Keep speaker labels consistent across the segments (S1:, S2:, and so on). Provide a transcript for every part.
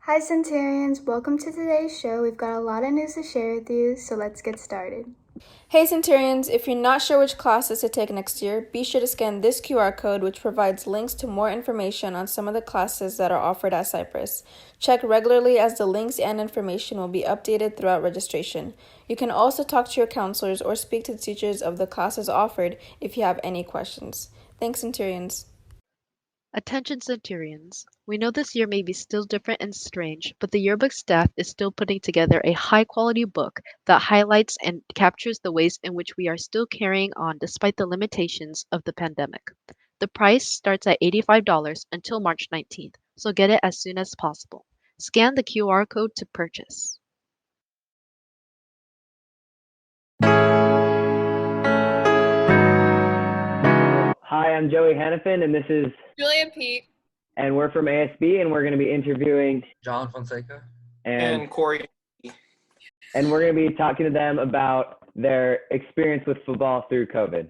S1: Hi Centurions, welcome to today's show. We've got a lot of news to share with you, so let's get started.
S2: Hey Centurions, if you're not sure which classes to take next year, be sure to scan this QR code which provides links to more information on some of the classes that are offered at Cypress. Check regularly as the links and information will be updated throughout registration. You can also talk to your counselors or speak to the teachers of the classes offered if you have any questions. Thanks Centurions.
S3: Attention Centurions, we know this year may be still different and strange, but the yearbook staff is still putting together a high-quality book that highlights and captures the ways in which we are still carrying on despite the limitations of the pandemic. The price starts at $85 until March 19th, so get it as soon as possible. Scan the QR code to purchase.
S4: Hi, I'm Joey Hannafin, and this is
S5: Julia Peak.
S4: And we're from ASB, and we're going to be interviewing
S6: John Fonseca
S5: And Corey.
S4: And we're going to be talking to them about their experience with football through COVID.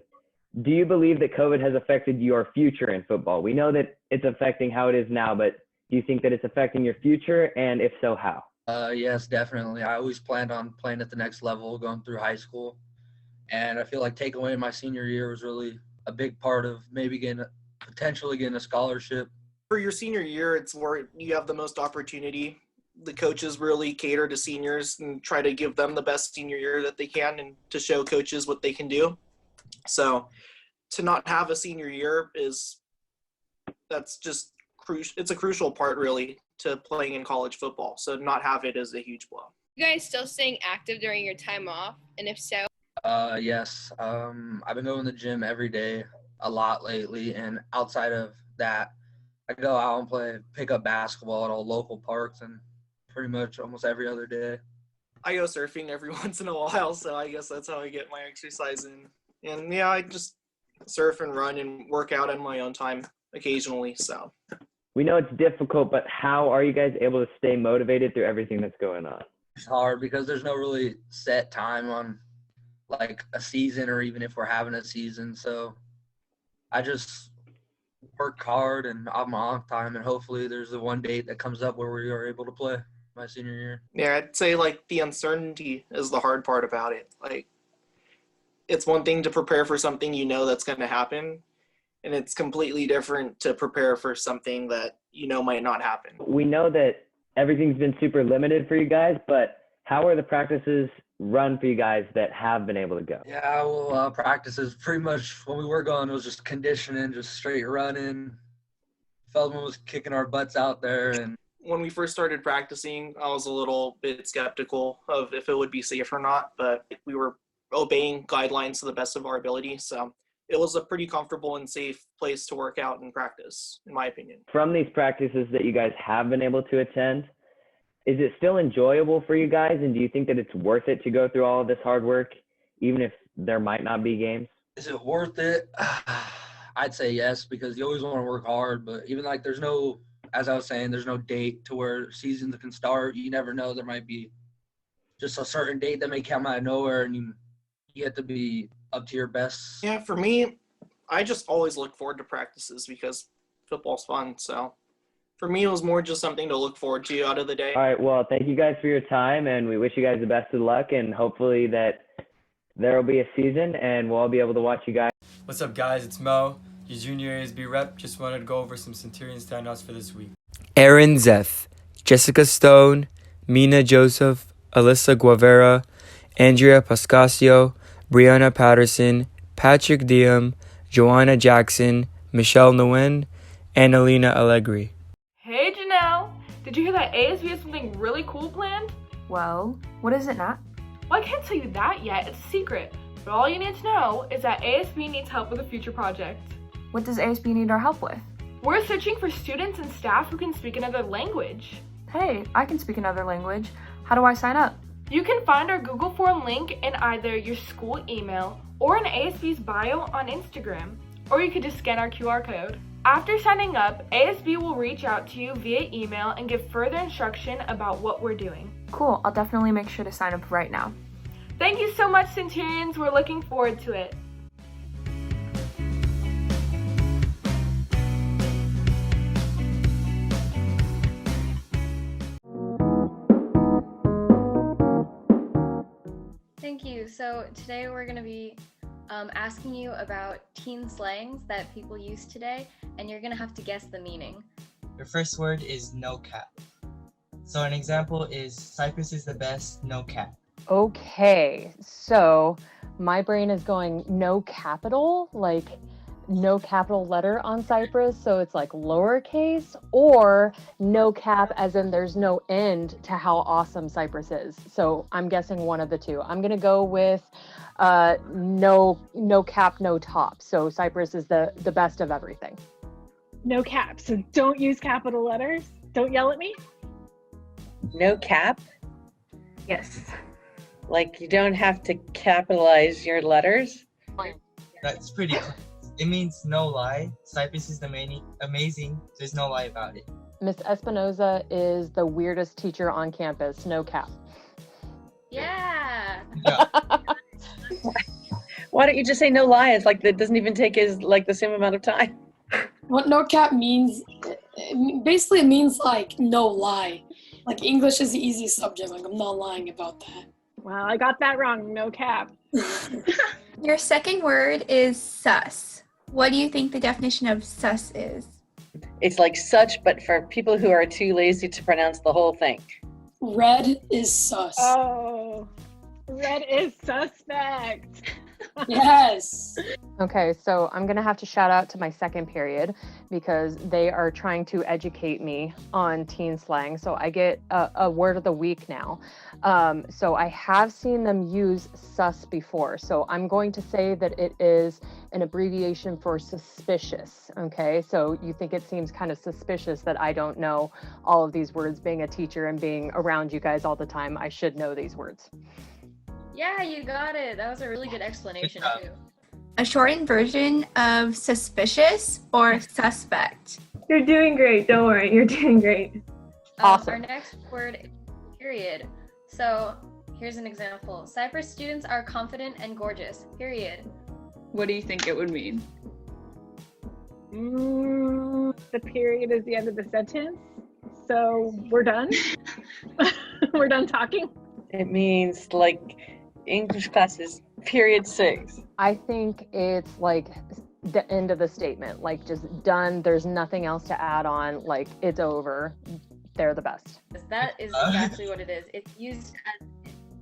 S4: Do you believe that COVID has affected your future in football? We know that it's affecting how it is now, but do you think that it's affecting your future, and if so, how?
S6: Yes, definitely. I always planned on playing at the next level, going through high school. And I feel like taking away my senior year was really a big part of maybe potentially getting a scholarship.
S5: For your senior year, it's where you have the most opportunity. The coaches really cater to seniors and try to give them the best senior year that they can and to show coaches what they can do. So to not have a senior year that's just crucial. It's a crucial part really to playing in college football. So not have it is a huge blow.
S7: You guys still staying active during your time off? And if so?
S6: Yes. I've been going to the gym every day a lot lately. And outside of that, I go out and pick up basketball at all local parks and pretty much almost every other day.
S5: I go surfing every once in a while, so I guess that's how I get my exercise in. And yeah, I just surf and run and work out in my own time occasionally. So
S4: we know it's difficult, but how are you guys able to stay motivated through everything that's going on?
S6: It's hard because there's no really set time on like a season or even if we're having a season. So I just work hard and I'm on time, and hopefully there's the one date that comes up where we are able to play my senior year.
S5: Yeah, I'd say like the uncertainty is the hard part about it. Like it's one thing to prepare for something you know that's going to happen, and it's completely different to prepare for something that you know might not happen.
S4: We know that everything's been super limited for you guys, but how are the practices run for you guys that have been able to go?
S6: Yeah, well, practices pretty much when we were going, it was just conditioning, just straight running. Feldman was kicking our butts out there. And
S5: when we first started practicing, I was a little bit skeptical of if it would be safe or not, but we were obeying guidelines to the best of our ability. So it was a pretty comfortable and safe place to work out and practice, in my opinion.
S4: From these practices that you guys have been able to attend, is it still enjoyable for you guys? And do you think that it's worth it to go through all of this hard work, even if there might not be games?
S6: Is it worth it? I'd say yes, because you always want to work hard, but even like there's no, as I was saying, there's no date to where seasons can start. You never know. There might be just a certain date that may come out of nowhere, and you have to be up to your best.
S5: Yeah, for me, I just always look forward to practices because football's fun. So for me, it was more just something to look forward to out of the day.
S4: All right. Well, thank you guys for your time, and we wish you guys the best of luck, and hopefully that there will be a season and we'll all be able to watch you guys.
S8: What's up, guys? It's Mo, your junior ASB rep. Just wanted to go over some Centurion standouts for this week.
S9: Aaron Zeff, Jessica Stone, Mina Joseph, Alyssa Guevara, Andrea Pascasio, Brianna Patterson, Patrick Diem, Joanna Jackson, Michelle Nguyen, Annalena Allegri.
S10: Hey Janelle! Did you hear that ASB has something really cool planned?
S11: Well, what is it, Nat?
S10: Well, I can't tell you that yet, it's a secret. But all you need to know is that ASB needs help with a future project.
S11: What does ASB need our help with?
S10: We're searching for students and staff who can speak another language.
S11: Hey, I can speak another language. How do I sign up?
S10: You can find our Google form link in either your school email or in ASB's bio on Instagram. Or you could just scan our QR code. After signing up, ASB will reach out to you via email and give further instruction about what we're doing.
S11: Cool, I'll definitely make sure to sign up right now.
S10: Thank you so much, Centurions. We're looking forward to it.
S12: Thank you. So today we're going to be asking you about teen slangs that people use today, and you're going to have to guess the meaning.
S13: Your first word is no cap. So an example is Cypress is the best, no cap.
S14: Okay, so my brain is going no capital, like no capital letter on Cypress, so it's like lowercase, or no cap as in there's no end to how awesome Cypress is. So I'm guessing one of the two. I'm gonna go with no cap, no top. So Cypress is the best of everything.
S15: No cap, so don't use capital letters. Don't yell at me.
S16: No cap?
S15: Yes.
S16: Like you don't have to capitalize your letters?
S13: That's pretty close. It means no lie. Cypress is amazing. There's no lie about it.
S14: Miss Espinoza is the weirdest teacher on campus, no cap.
S12: Yeah.
S16: Why don't you just say no lie? It's like that doesn't even take the same amount of time.
S17: What no cap means, basically it means like no lie. Like English is the easiest subject, like I'm not lying about that.
S15: Well, I got that wrong, no cap.
S1: Your second word is sus. What do you think the definition of sus is?
S16: It's like such, but for people who are too lazy to pronounce the whole thing.
S17: Red is sus.
S15: Oh, red is suspect.
S17: Yes.
S14: Okay, so I'm gonna have to shout out to my second period because they are trying to educate me on teen slang. So I get a word of the week now. So I have seen them use sus before. So I'm going to say that it is an abbreviation for suspicious. Okay, so you think it seems kind of suspicious that I don't know all of these words. Being a teacher and being around you guys all the time, I should know these words.
S12: Yeah, you got it. That was a really good explanation too.
S1: A shortened version of suspicious or suspect.
S18: You're doing great. Don't worry. You're doing great.
S14: Awesome.
S12: Our next word is period. So here's an example. Cypress students are confident and gorgeous. Period.
S11: What do you think it would mean?
S15: The period is the end of the sentence. So we're done. We're done talking.
S16: It means like English classes, period 6.
S14: I think it's like the end of the statement, like just done. There's nothing else to add on. Like it's over. They're the best.
S12: That is exactly what it is. It's used at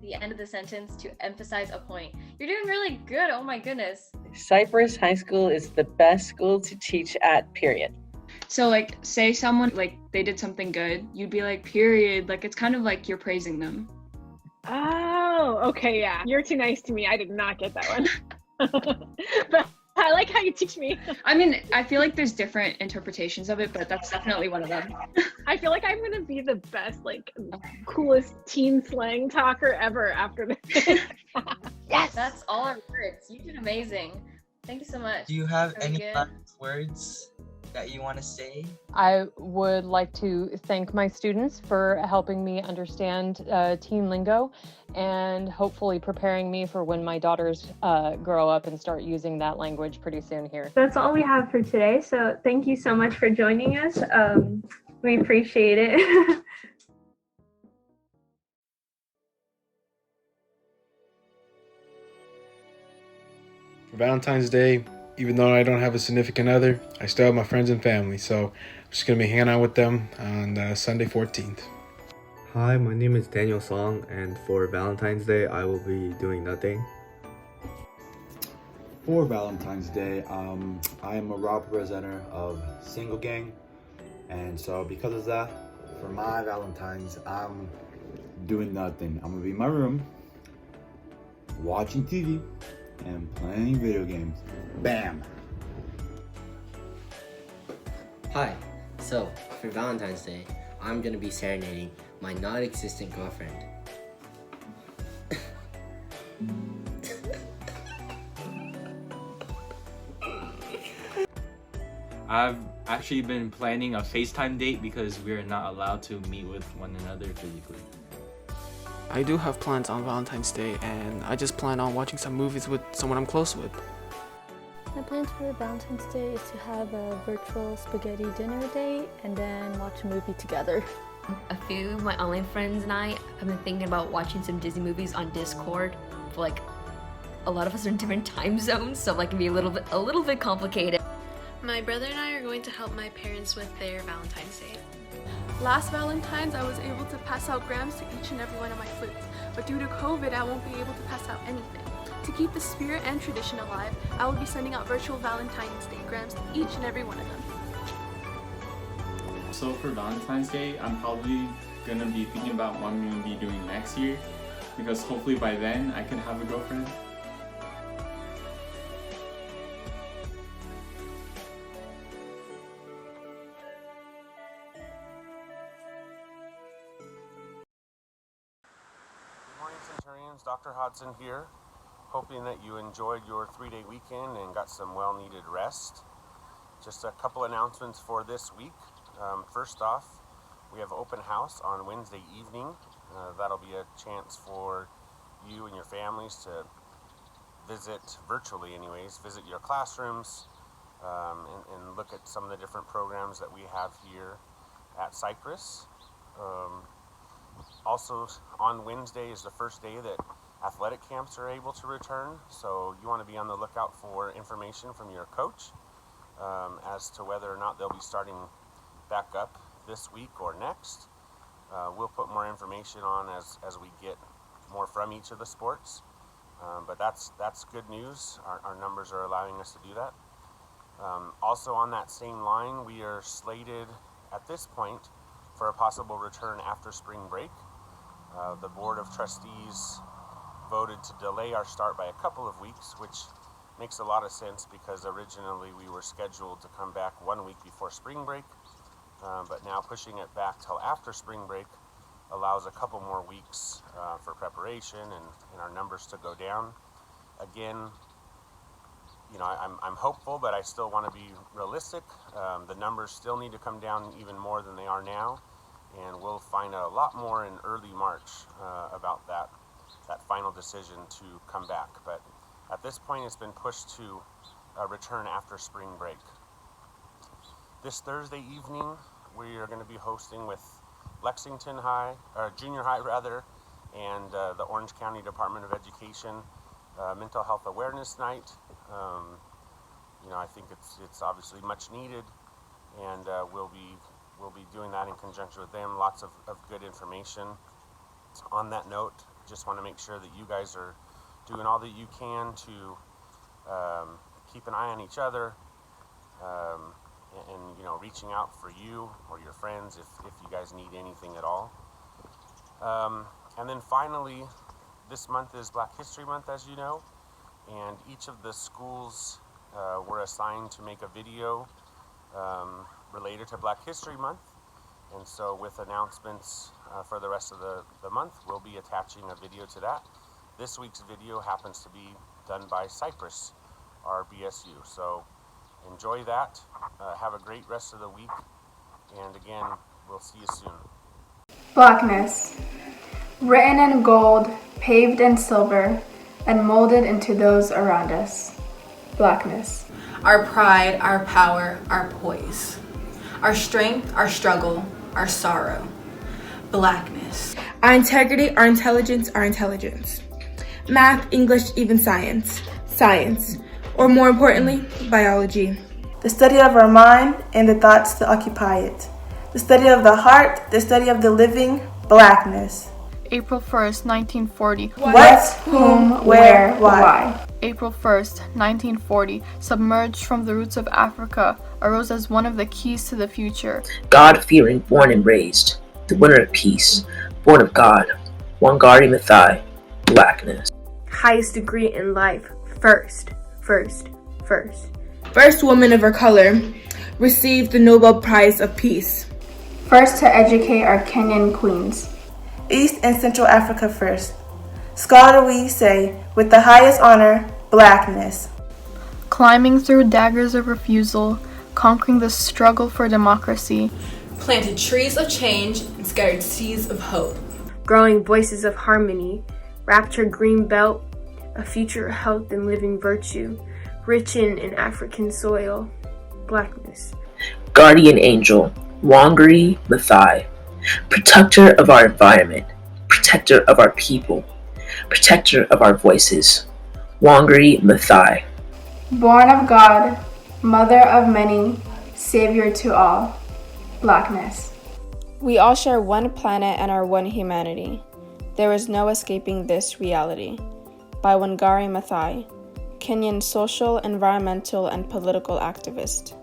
S12: the end of the sentence to emphasize a point. You're doing really good. Oh my goodness.
S16: Cypress High School is the best school to teach at, period.
S11: So like, say someone like they did something good, you'd be like, period. Like it's kind of like you're praising them.
S15: Oh, okay, yeah. You're too nice to me. I did not get that one. But I like how you teach me.
S11: I mean, I feel like there's different interpretations of it, but that's definitely one of them.
S15: I feel like I'm going to be the best, like, coolest teen slang talker ever after this.
S12: Yes! That's all our words. You did amazing. Thank you so much.
S13: Do you have
S12: Very
S13: any
S12: good.
S13: last words that you want to say?
S14: I would like to thank my students for helping me understand teen lingo and hopefully preparing me for when my daughters grow up and start using that language pretty soon here.
S18: That's all we have for today. So thank you so much for joining us. We appreciate it.
S19: For Valentine's Day, even though I don't have a significant other, I still have my friends and family, so I'm just going to be hanging out with them on Sunday 14th.
S20: Hi, my name is Daniel Song, and for Valentine's Day, I will be doing nothing.
S21: For Valentine's Day, I am a raw presenter of Single Gang, and so because of that, for my Valentine's, I'm doing nothing. I'm gonna be in my room, watching TV, and playing video games. Bam!
S22: Hi, so for Valentine's Day, I'm gonna be serenading my non-existent girlfriend.
S23: I've actually been planning a FaceTime date because we are not allowed to meet with one another physically.
S24: I do have plans on Valentine's Day, and I just plan on watching some movies with someone I'm close with.
S25: My plans for Valentine's Day is to have a virtual spaghetti dinner date and then watch a movie together.
S26: A few of my online friends and I have been thinking about watching some Disney movies on Discord.
S2: like a lot of us are in different time zones, so like it can be a little bit complicated.
S3: My brother and I are going to help my parents with their Valentine's Day.
S5: Last Valentine's, I was able to pass out grams to each and every one of my flutes, but due to COVID, I won't be able to pass out anything. To keep the spirit and tradition alive, I will be sending out virtual Valentine's Day grams to each and every one of them.
S6: So for Valentine's Day, I'm probably gonna be thinking about what I'm gonna be doing next year, because hopefully by then I can have a girlfriend.
S7: Good morning, Centurions. Dr. Hodson here, hoping that you enjoyed your 3-day weekend and got some well-needed rest. Just a couple announcements for this week. First off, we have open house on Wednesday evening. That'll be a chance for you and your families to visit, virtually anyways, visit your classrooms and look at some of the different programs that we have here at Cypress. Also, on Wednesday is the first day that athletic camps are able to return, so you want to be on the lookout for information from your coach as to whether or not they'll be starting back up this week or next. We'll put more information on as we get more from each of the sports, but that's good news. Our numbers are allowing us to do that. Also on that same line, we are slated at this point for a possible return after spring break. The Board of Trustees voted to delay our start by a couple of weeks, which makes a lot of sense because originally we were scheduled to come back 1 week before spring break, but now pushing it back till after spring break allows a couple more weeks for preparation and our numbers to go down. Again, you know, I'm hopeful, but I still want to be realistic. The numbers still need to come down even more than they are now, and we'll find out a lot more in early March about that final decision to come back. But at this point, it's been pushed to return after spring break. This Thursday evening, we are going to be hosting with Lexington High, or Junior High rather, and the Orange County Department of Education Mental Health Awareness Night. You know, I think it's obviously much needed, and we'll be doing that in conjunction with them. Lots of good information. On that note, just want to make sure that you guys are doing all that you can to keep an eye on each other, and you know, reaching out for you or your friends if you guys need anything at all. And then finally, this month is Black History Month, as you know, and each of the schools were assigned to make a video related to Black History Month. And so with announcements for the rest of the month, we'll be attaching a video to that. This week's video happens to be done by Cypress, our BSU. So enjoy that. Have a great rest of the week. And again, we'll see you soon.
S1: Blackness. Written in gold, paved in silver, and molded into those around us. Blackness.
S26: Our pride, our power, our poise. Our strength, our struggle, our sorrow. Blackness.
S10: Our integrity, our intelligence, our intelligence. Math, English, even science. Science. Or more importantly, biology.
S27: The study of our mind and the thoughts that occupy it. The study of the heart, the study of the living. Blackness.
S5: April 1st, 1940.
S27: What, whom, where, why?
S5: April 1st, 1940, submerged from the roots of Africa, arose as one of the keys to the future.
S28: God-fearing, born and raised, the winner of peace, born of God, one guardian Mathai, Blackness.
S10: Highest degree in life, first. First woman of her color, received the Nobel Prize of Peace.
S1: First to educate our Kenyan queens.
S27: East and Central Africa first. Scholar we say, with the highest honor, Blackness.
S5: Climbing through daggers of refusal, conquering the struggle for democracy.
S26: Planted trees of change and scattered seeds of hope.
S10: Growing voices of harmony, rapture green belt, a future of health and living virtue, rich in African soil. Blackness.
S28: Guardian angel, Wangari Maathai, protector of our environment, protector of our people, protector of our voices. Wangari Maathai.
S1: Born of God, mother of many, savior to all. Blackness.
S4: We all share one planet and are one humanity. There is no escaping this reality. By Wangari Maathai, Kenyan social, environmental, and political activist.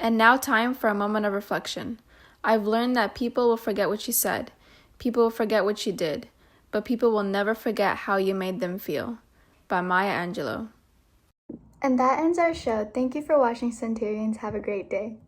S4: And now time for a moment of reflection. I've learned that people will forget what you said, people will forget what you did, but people will never forget how you made them feel. By Maya Angelou.
S8: And that ends our show. Thank you for watching, Centurions. Have a great day.